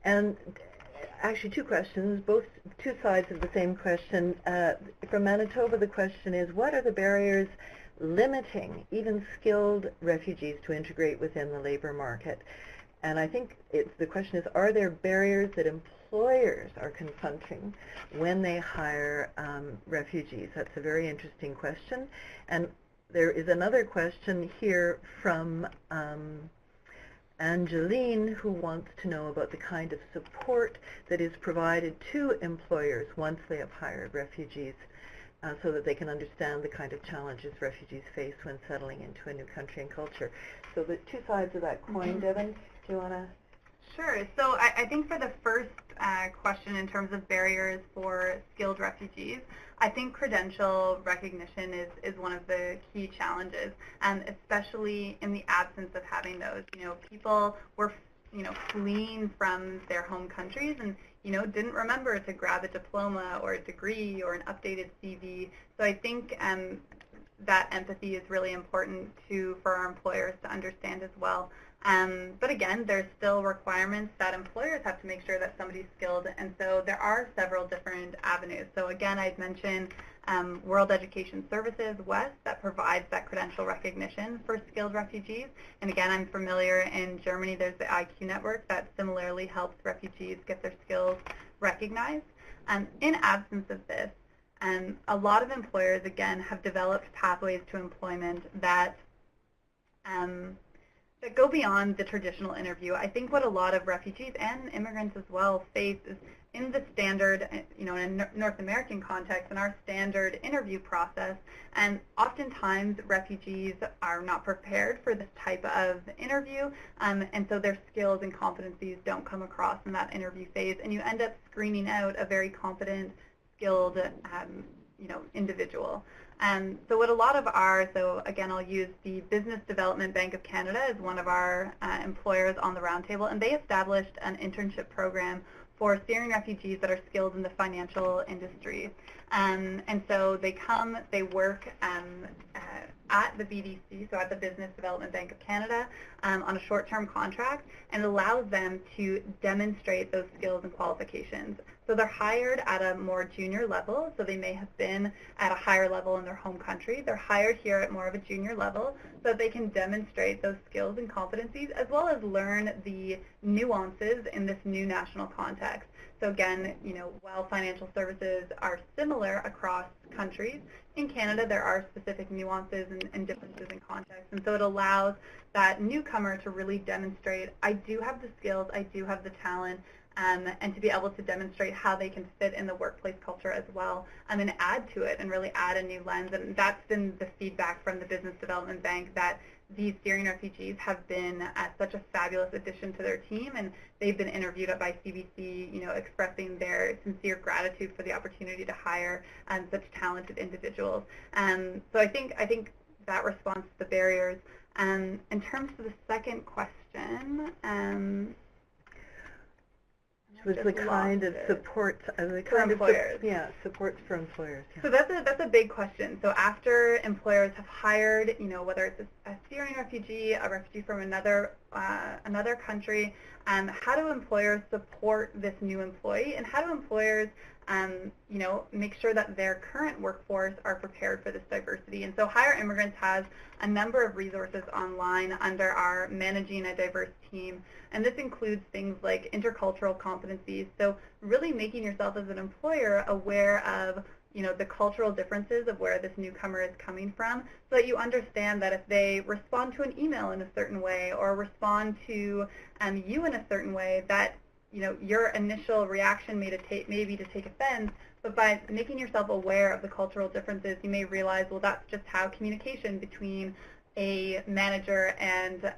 And actually two questions, both two sides of the same question. From Manitoba, the question is, what are the barriers limiting even skilled refugees to integrate within the labor market? And I think the question is, are there barriers that employers are confronting when they hire refugees? That's a very interesting question. And there is another question here from Angeline, who wants to know about the kind of support that is provided to employers once they have hired refugees, so that they can understand the kind of challenges refugees face when settling into a new country and culture. So the two sides of that coin, Devon, do you want to? Sure. So I think for the first question in terms of barriers for skilled refugees, I think credential recognition is one of the key challenges, especially in the absence of having those. People were, fleeing from their home countries and, didn't remember to grab a diploma or a degree or an updated CV. So I think that empathy is really important for our employers to understand as well. But again, there's still requirements that employers have to make sure that somebody's skilled, and so there are several different avenues. So again, I'd mention World Education Services, WES, that provides that credential recognition for skilled refugees. And again, I'm familiar in Germany, there's the IQ network that similarly helps refugees get their skills recognized. In absence of this, a lot of employers, again, have developed pathways to employment that go beyond the traditional interview. I think what a lot of refugees and immigrants as well face is in the standard, in a North American context, in our standard interview process, and oftentimes refugees are not prepared for this type of interview, and so their skills and competencies don't come across in that interview phase, and you end up screening out a very competent, skilled, individual. So what a lot of so again, I'll use the Business Development Bank of Canada as one of our employers on the Roundtable, and they established an internship program for Syrian refugees that are skilled in the financial industry. And so they come, they work at the BDC, so at the Business Development Bank of Canada, on a short-term contract, and allows them to demonstrate those skills and qualifications. So they're hired at a more junior level, so they may have been at a higher level in their home country. They're hired here at more of a junior level so that they can demonstrate those skills and competencies as well as learn the nuances in this new national context. So again, while financial services are similar across countries, in Canada there are specific nuances and differences in context. And so it allows that newcomer to really demonstrate, I do have the skills, I do have the talent, and to be able to demonstrate how they can fit in the workplace culture as well, and add to it and really add a new lens. And that's been the feedback from the Business Development Bank, that these Syrian refugees have been such a fabulous addition to their team, and they've been interviewed by CBC, expressing their sincere gratitude for the opportunity to hire such talented individuals. So I think that responds to the barriers. In terms of the second question, was the kind of support, for employers. Support for employers. Yeah. So that's a big question. So after employers have hired, whether it's a Syrian refugee, a refugee from another country, how do employers support this new employee, and how do employers make sure that their current workforce are prepared for this diversity. And so Hire Immigrants has a number of resources online under our Managing a Diverse Team, and this includes things like intercultural competencies, so really making yourself as an employer aware of the cultural differences of where this newcomer is coming from, so that you understand that if they respond to an email in a certain way or respond to you in a certain way, that your initial reaction may be to take offense, but by making yourself aware of the cultural differences, you may realize, well, that's just how communication between a manager and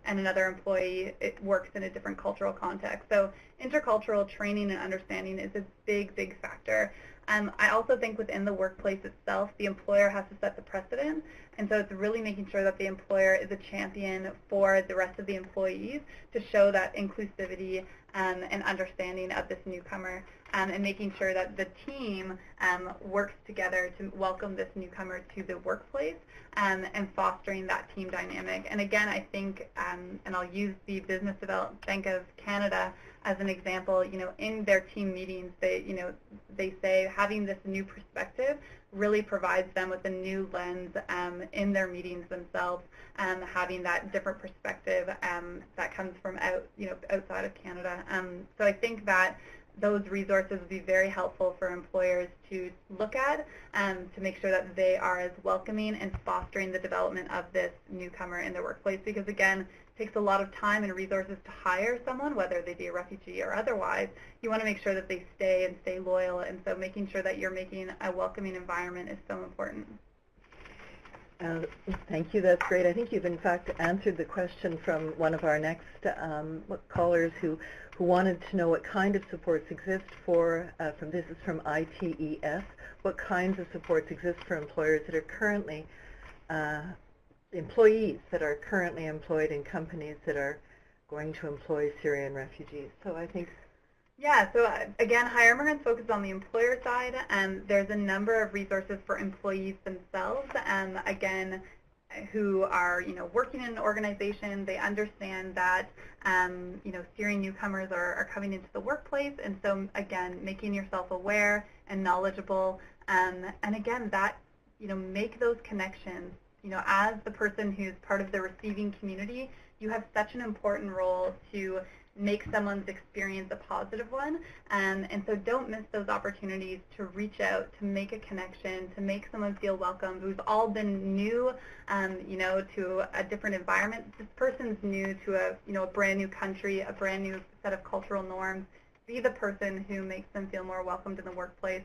another employee, it works in a different cultural context. So intercultural training and understanding is a big, big factor. I also think within the workplace itself, the employer has to set the precedent, and so it's really making sure that the employer is a champion for the rest of the employees to show that inclusivity and understanding of this newcomer, and making sure that the team works together to welcome this newcomer to the workplace, and fostering that team dynamic. And again, I think, and I'll use the Business Development Bank of Canada as an example, in their team meetings, they say having this new perspective really provides them with a new lens in their meetings themselves, having that different perspective that comes from outside of Canada. So I think that those resources would be very helpful for employers to look at, to make sure that they are as welcoming and fostering the development of this newcomer in their workplace, because again, it takes a lot of time and resources to hire someone, whether they be a refugee or otherwise. You want to make sure that they stay loyal, and so making sure that you're making a welcoming environment is so important. Thank you. That's great. I think you've in fact answered the question from one of our next callers who wanted to know what kind of supports exist for, this is from ITES, what kinds of supports exist for employers that are currently, employees that are currently employed in companies that are going to employ Syrian refugees. So I think... Yeah, so again, Hire Immigrants focus on the employer side, and there's a number of resources for employees themselves, again, who are, working in an organization. They understand that, Syrian newcomers are coming into the workplace, and so again, making yourself aware and knowledgeable, and again, that, make those connections. As the person who's part of the receiving community, you have such an important role to make someone's experience a positive one, and so don't miss those opportunities to reach out, to make a connection, to make someone feel welcome. We've all been new, to a different environment. This person's new to a brand new country, a brand new set of cultural norms. Be the person who makes them feel more welcomed in the workplace.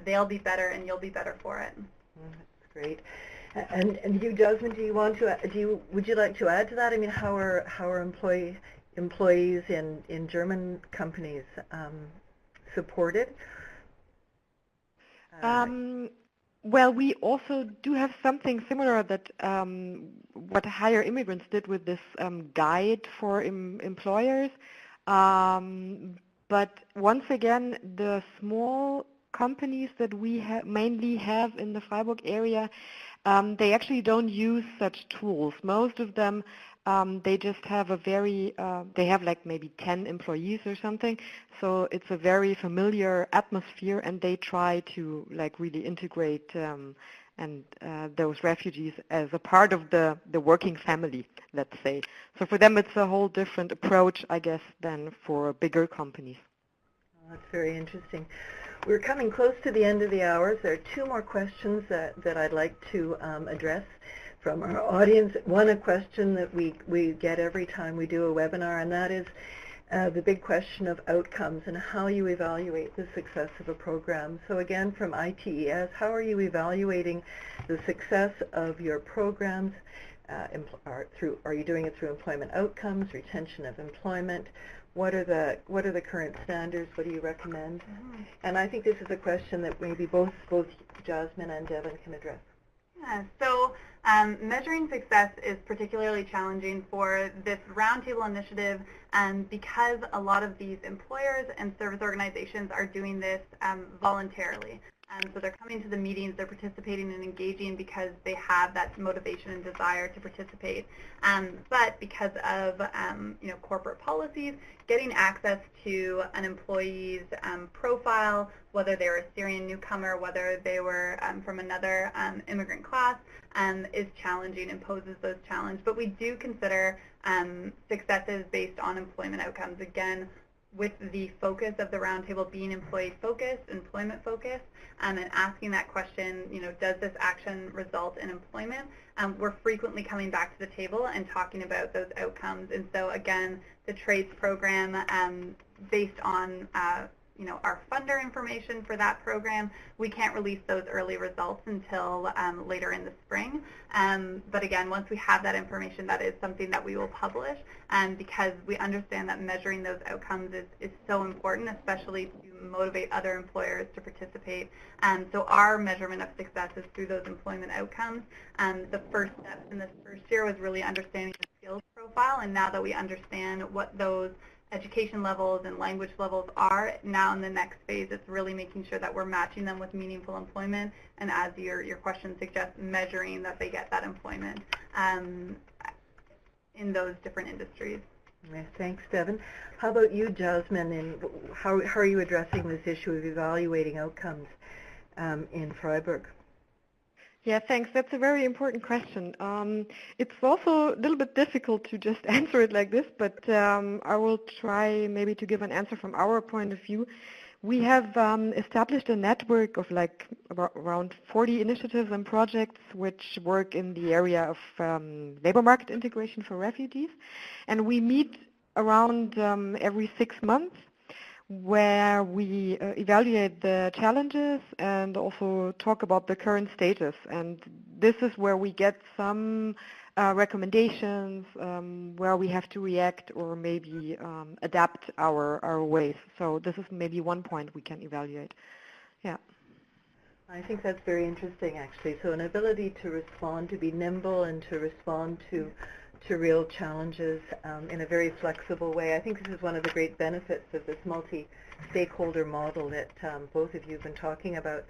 They'll be better, and you'll be better for it. That's great. And you, Jasmine, would you like to add to that? I mean, how are employees in German companies supported? Well, we also do have something similar that what Hire Immigrants did with this guide for employers. But once again, the small companies that we mainly have in the Freiburg area, they actually don't use such tools. Most of them, they just have they have like maybe 10 employees or something. So it's a very familiar atmosphere, and they try to like really integrate those refugees as a part of the working family, let's say. So for them, it's a whole different approach, I guess, than for bigger companies. Oh, that's very interesting. We're coming close to the end of the hour. There are two more questions that I'd like to address from our audience. One, a question that we get every time we do a webinar, and that is the big question of outcomes and how you evaluate the success of a program. So again, from ITES, how are you evaluating the success of your programs? Are you doing it through employment outcomes, retention of employment? What are the current standards? What do you recommend? Mm-hmm. And I think this is a question that maybe both Jasmine and Devon can address. Yeah, so measuring success is particularly challenging for this Roundtable initiative, because a lot of these employers and service organizations are doing this voluntarily. So they're coming to the meetings, they're participating and engaging because they have that motivation and desire to participate. But because of corporate policies, getting access to an employee's profile, whether they were a Syrian newcomer, whether they were from another immigrant class, is challenging and poses those challenges. But we do consider successes based on employment outcomes. Again, with the focus of the roundtable being employee-focused, employment-focused, and asking that question, does this action result in employment? We're frequently coming back to the table and talking about those outcomes. And so, again, the TRACE program, based on our funder information for that program, we can't release those early results until later in the spring. But again, once we have that information, that is something that we will publish, because we understand that measuring those outcomes is so important, especially to motivate other employers to participate. So our measurement of success is through those employment outcomes. The first step in this first year was really understanding the skills profile, and now that we understand what those education levels and language levels are, now in the next phase it's really making sure that we're matching them with meaningful employment, and as your question suggests, measuring that they get that employment in those different industries. Yeah, thanks, Devon. How about you, Jasmine, and how are you addressing this issue of evaluating outcomes in Freiburg? Yeah, thanks. That's a very important question. It's also a little bit difficult to just answer it like this, but I will try maybe to give an answer from our point of view. We have established a network of around 40 initiatives and projects which work in the area of labor market integration for refugees. And we meet around every 6 months, where we evaluate the challenges and also talk about the current status. And this is where we get some recommendations where we have to react or maybe adapt our ways. So this is maybe one point we can evaluate. Yeah. I think that's very interesting, actually. So an ability to respond, to be nimble, and to respond to real challenges in a very flexible way. I think this is one of the great benefits of this multi-stakeholder model that both of you have been talking about.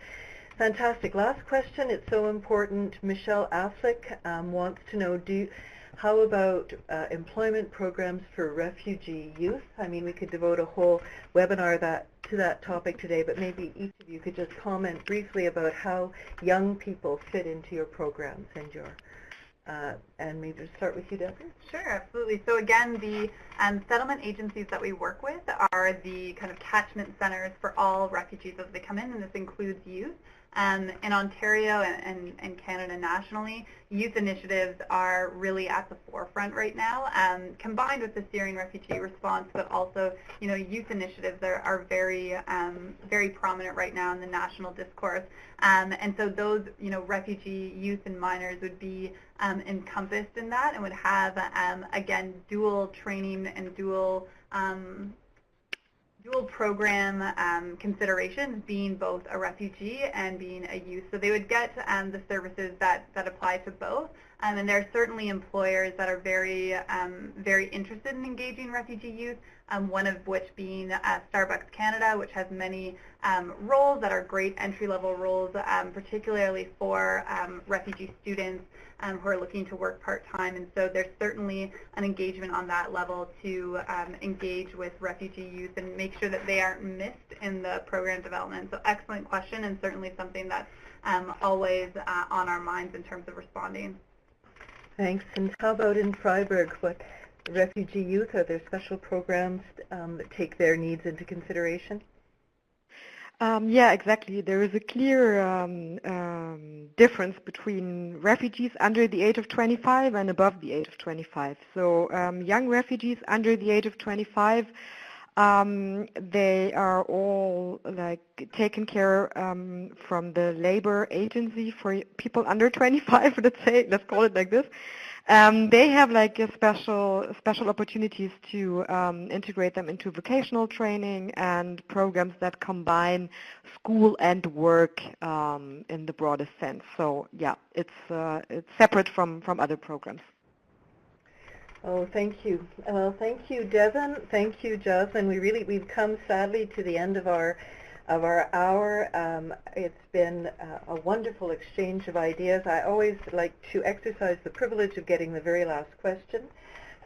Fantastic. Last question. It's so important. Michelle Affleck wants to know, how about employment programs for refugee youth? I mean, we could devote a whole webinar to that topic today, but maybe each of you could just comment briefly about how young people fit into your programs and your and maybe start with you, Deborah. Sure, absolutely. So again, the settlement agencies that we work with are the kind of catchment centers for all refugees as they come in, and this includes youth. In Ontario and Canada nationally, youth initiatives are really at the forefront right now, combined with the Syrian refugee response, but also, youth initiatives are very, very prominent right now in the national discourse. And so those, refugee youth and minors would be encompassed in that and would have, again, dual training and dual program considerations, being both a refugee and being a youth. So they would get the services that apply to both. And there are certainly employers that are very, very interested in engaging refugee youth, one of which being Starbucks Canada, which has many roles that are great entry-level roles, particularly for refugee students who are looking to work part-time. And so there's certainly an engagement on that level to engage with refugee youth and make sure that they aren't missed in the program development. So excellent question, and certainly something that's always on our minds in terms of responding. Thanks. And how about in Freiburg? What refugee youth, are there special programs that take their needs into consideration? Yeah, exactly. There is a clear difference between refugees under the age of 25 and above the age of 25. So young refugees under the age of 25, they are all taken care from the labor agency for people under 25. Let's call it like this. They have special opportunities to integrate them into vocational training and programs that combine school and work in the broadest sense. So yeah, it's separate from other programs. Oh, thank you. Well, thank you, Devon. Thank you, Jasmine. We've come sadly to the end of our of our hour. It's been a wonderful exchange of ideas. I always like to exercise the privilege of getting the very last question.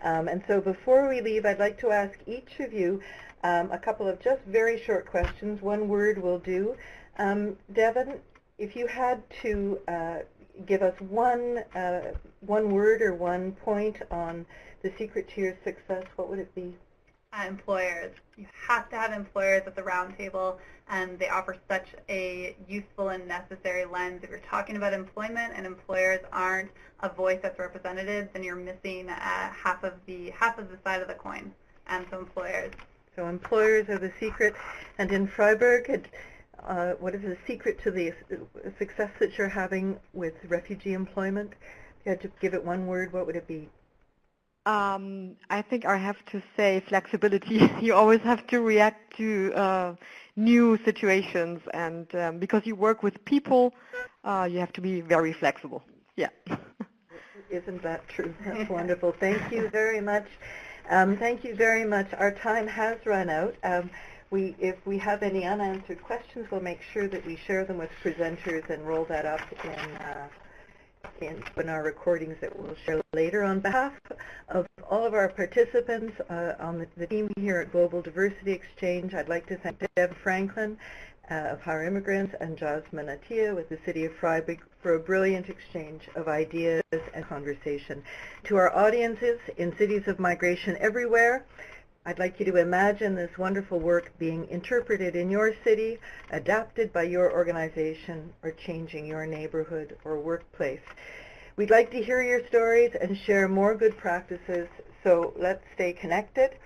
And so before we leave, I'd like to ask each of you a couple of just very short questions. One word will do. Devon, if you had to give us one word or one point on the secret to your success, what would it be? Employers. You have to have employers at the Roundtable, and they offer such a useful and necessary lens. If you're talking about employment and employers aren't a voice that's represented, then you're missing half of the side of the coin. And so employers. So employers are the secret. And in Freiburg, what is the secret to the success that you're having with refugee employment? If you had to give it one word, what would it be? I think I have to say flexibility. You always have to react to new situations, and because you work with people, you have to be very flexible. Yeah. Isn't that true? That's wonderful. Thank you very much. Thank you very much. Our time has run out. If we have any unanswered questions, we'll make sure that we share them with presenters and roll that up in our recordings that we'll share later. On behalf of all of our participants on the team here at Global Diversity Exchange, I'd like to thank Devon Franklin of Hire Immigrants and Jasmine Ateia with the City of Freiburg for a brilliant exchange of ideas and conversation. To our audiences in cities of migration everywhere, I'd like you to imagine this wonderful work being interpreted in your city, adapted by your organization, or changing your neighborhood or workplace. We'd like to hear your stories and share more good practices, so let's stay connected.